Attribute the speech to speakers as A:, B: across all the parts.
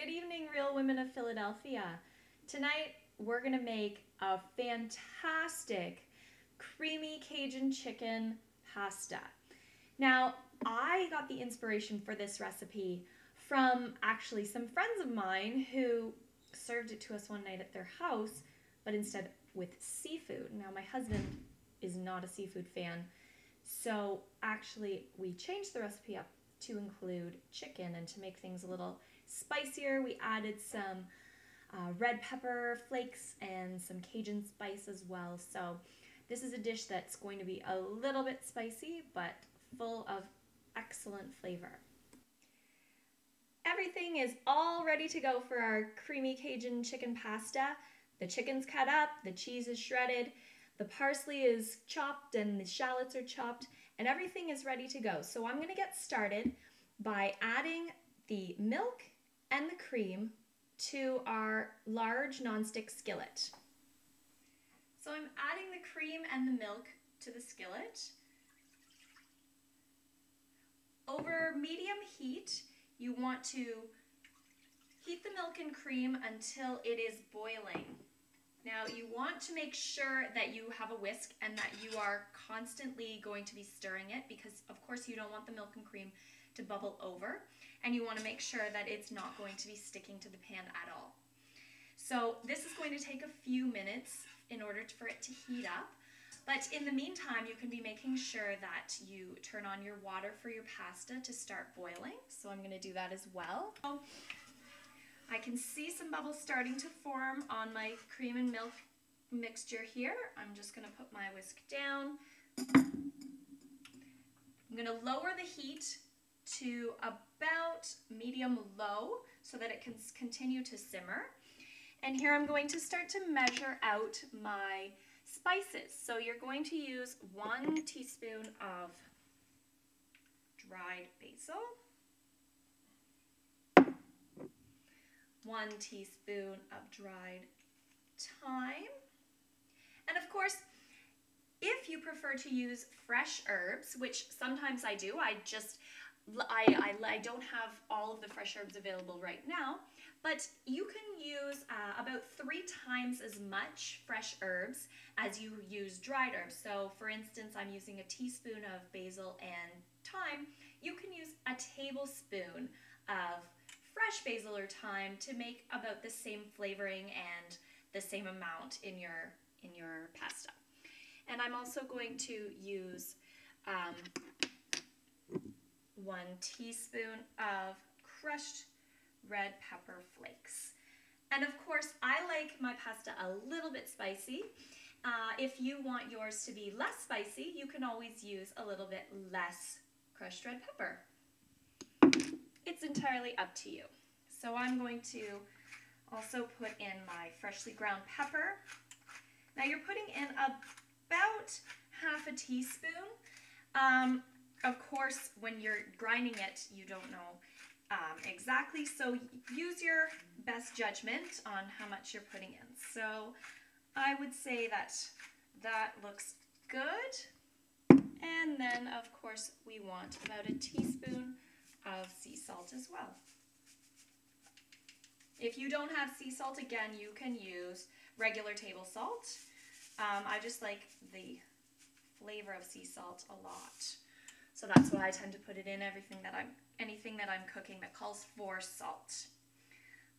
A: Good evening, real women of Philadelphia. Tonight, we're gonna make a fantastic creamy Cajun chicken pasta. Now, I got the inspiration for this recipe from actually some friends of mine who served it to us one night at their house, but instead with seafood. Now, my husband is not a seafood fan, so actually we changed the recipe up to include chicken, and to make things a little spicier, we added some red pepper flakes and some Cajun spice as well. So this is a dish that's going to be a little bit spicy, but full of excellent flavor. Everything is all ready to go for our creamy Cajun chicken pasta. The chicken's cut up, the cheese is shredded, the parsley is chopped, and the shallots are chopped, and everything is ready to go. So I'm gonna get started by adding the milk and the cream to our large nonstick skillet. So I'm adding the cream and the milk to the skillet. Over medium heat, you want to heat the milk and cream until it is boiling. Now you want to make sure that you have a whisk and that you are constantly going to be stirring it, because of course you don't want the milk and cream to bubble over, and you want to make sure that it's not going to be sticking to the pan at all. So this is going to take a few minutes in order for it to heat up, but in the meantime you can be making sure that you turn on your water for your pasta to start boiling. So I'm going to do that as well. I can see some bubbles starting to form on my cream and milk mixture here. I'm just going to put my whisk down. I'm going to lower the heat to about medium-low so that it can continue to simmer. And here I'm going to start to measure out my spices. So you're going to use 1 teaspoon of dried basil, 1 teaspoon of dried thyme, and of course, if you prefer to use fresh herbs, which sometimes I do, I don't have all of the fresh herbs available right now, but you can use about 3 times as much fresh herbs as you use dried herbs. So for instance, I'm using a teaspoon of basil and thyme. You can use a tablespoon of fresh basil or thyme to make about the same flavoring and the same amount in your pasta. And I'm also going to use 1 teaspoon of crushed red pepper flakes. And of course, I like my pasta a little bit spicy. If you want yours to be less spicy, you can always use a little bit less crushed red pepper. It's entirely up to you. So I'm going to also put in my freshly ground pepper. Now you're putting in about half a teaspoon. Of course, when you're grinding it, you don't know exactly, so use your best judgment on how much you're putting in. So I would say that that looks good. And then, of course, we want about a teaspoon of sea salt as well. If you don't have sea salt, again, you can use regular table salt. I just like the flavor of sea salt a lot. So that's why I tend to put it in anything that I'm cooking that calls for salt.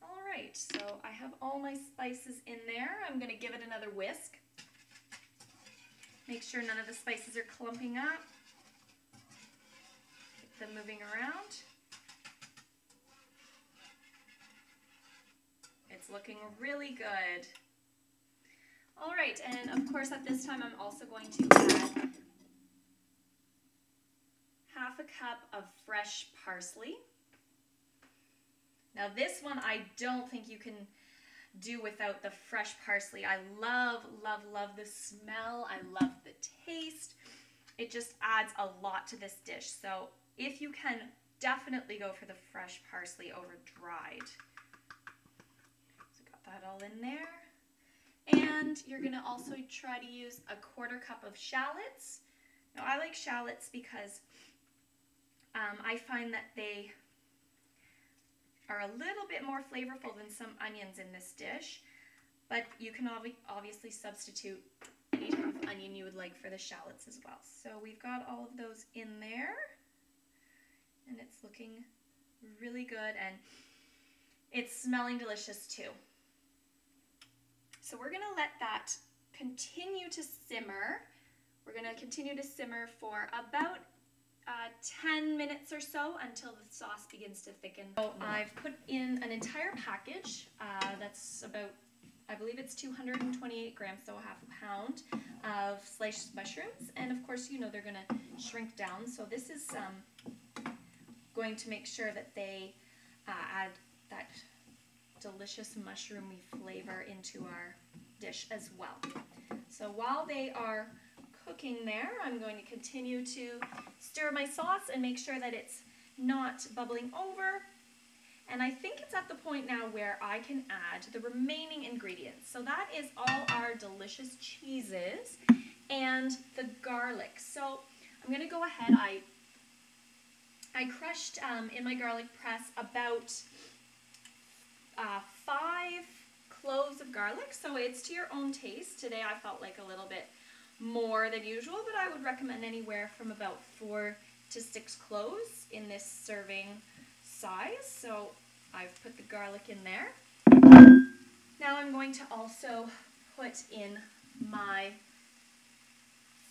A: All right, so I have all my spices in there. I'm going to give it another whisk. Make sure none of the spices are clumping up. Keep them moving around. It's looking really good. All right, and of course at this time I'm also going to add half a cup of fresh parsley. Now this one I don't think you can do without the fresh parsley. I love, love, love the smell. I love the taste. It just adds a lot to this dish. So if you can, definitely go for the fresh parsley over dried. So got that all in there. And you're gonna also try to use a 1/4 cup of shallots. Now I like shallots because I find that they are a little bit more flavorful than some onions in this dish, but you can obviously substitute any type of onion you would like for the shallots as well. So we've got all of those in there, and it's looking really good, and it's smelling delicious too. So we're gonna let that continue to simmer. We're gonna continue to simmer for about 10 minutes or so until the sauce begins to thicken. So I've put in an entire package that's about, I believe it's 228 grams, so a half a pound of sliced mushrooms. And of course, you know, they're gonna shrink down. So this is going to make sure that they add that delicious mushroomy flavor into our dish as well. So while they are cooking there, I'm going to continue to stir my sauce and make sure that it's not bubbling over. And I think it's at the point now where I can add the remaining ingredients. So that is all our delicious cheeses and the garlic. So I'm going to go ahead. I crushed in my garlic press about 5 cloves of garlic. So it's to your own taste. Today I felt like a little bit more than usual, but I would recommend anywhere from about 4 to 6 cloves in this serving size. So I've put the garlic in there. Now I'm going to also put in my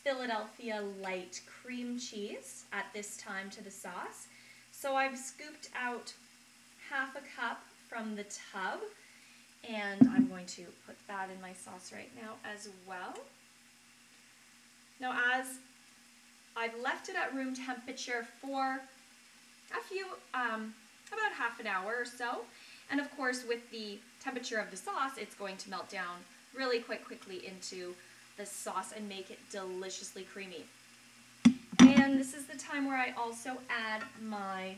A: Philadelphia light cream cheese at this time to the sauce. So I've scooped out half a cup from the tub, and I'm going to put that in my sauce right now as well. Now, as I've left it at room temperature for a few, about half an hour or so, and of course with the temperature of the sauce, it's going to melt down really quickly into the sauce and make it deliciously creamy. And this is the time where I also add my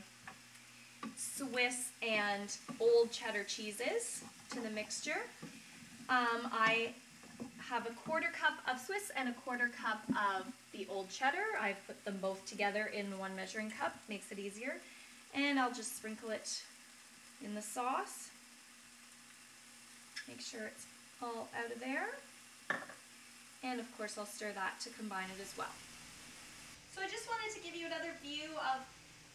A: Swiss and old cheddar cheeses to the mixture. I have a 1/4 cup of Swiss and a 1/4 cup of the old cheddar. I've put them both together in one measuring cup, makes it easier. And I'll just sprinkle it in the sauce. Make sure it's all out of there. And of course I'll stir that to combine it as well. So I just wanted to give you another view of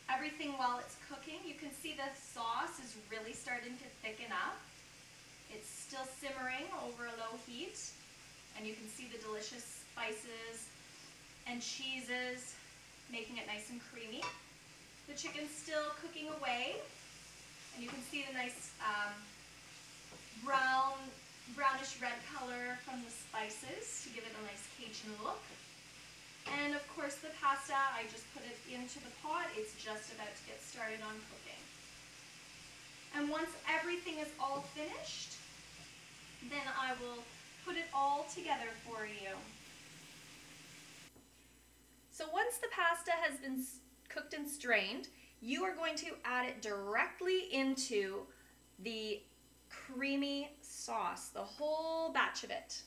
A: everything while it's cooking. You can see the sauce is really starting to thicken up. It's still simmering over a low heat, and you can see the delicious spices and cheeses making it nice and creamy. The chicken's still cooking away, and you can see the nice brownish red color from the spices to give it a nice Cajun look. And of course the pasta, I just put it into the pot. It's just about to get started on cooking. And once everything is all finished, then I will put it all together for you. So once the pasta has been cooked and strained, you are going to add it directly into the creamy sauce, the whole batch of it.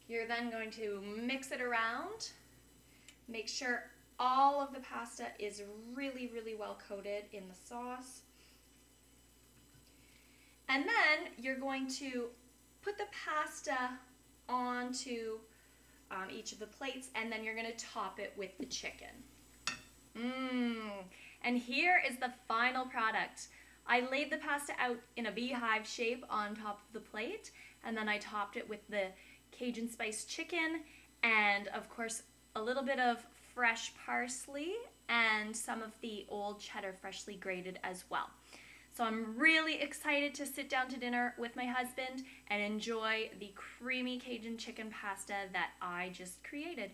A: You're then going to mix it around. Make sure all of the pasta is really well coated in the sauce. And then you're going to put the pasta onto each of the plates, and then you're going to top it with the chicken. And here is the final product. I laid the pasta out in a beehive shape on top of the plate, and then I topped it with the Cajun spiced chicken, and of course a little bit of fresh parsley and some of the old cheddar freshly grated as well. So I'm really excited to sit down to dinner with my husband and enjoy the creamy Cajun chicken pasta that I just created.